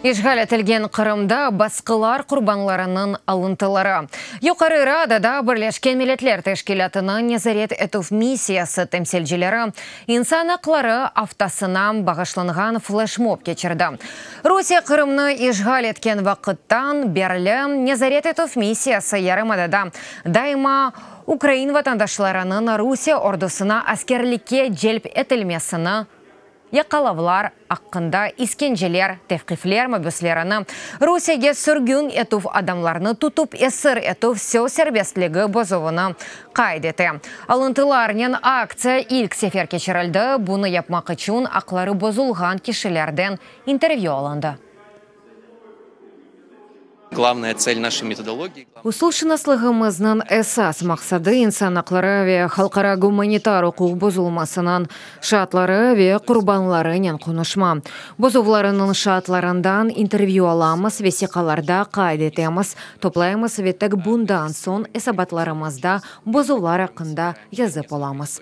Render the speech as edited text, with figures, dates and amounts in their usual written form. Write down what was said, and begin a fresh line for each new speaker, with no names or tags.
Ишғал етілген Қырымда басқылар құрбанларының алынтылары. Юқары Радада Бірлешкен Миллетлер Тәшкилатының незарет ету миссиясы темселжилері инсан ақлары автасынан бағышланған флешмоб кечірді. Русия Қырымны ишғал еткен вақыттан берлі незарет ету миссиясы ярымадада. Дайма Украин ватандашларының Русия ордусына аскерлікке желп етілмесіні Яқалавлар аққында искенжелер, тевқифлер мөбіслеріні Русияге сүргін етув адамларны тутуп эсір етув все сербестлігі бозуыны қайдеті. Алынтыларнен акция илк сефер кечірілді, бұны япмақ үшін ақлары бозулған кишілерден интервью алынды.
Главная цель нашей методологии.
Услышанаслығымызның әсас мақсады инсан ақлары ве халқара гуманитар оқуқ бозулмасынан шатлары ве құрбанларынан қонышма. Бозуларының шатларындан интервью аламыз, весиқаларда қайдетеміз, топлаймыз ветік бұндан сон әсабатларымызда бозулар ақында язып оламыз.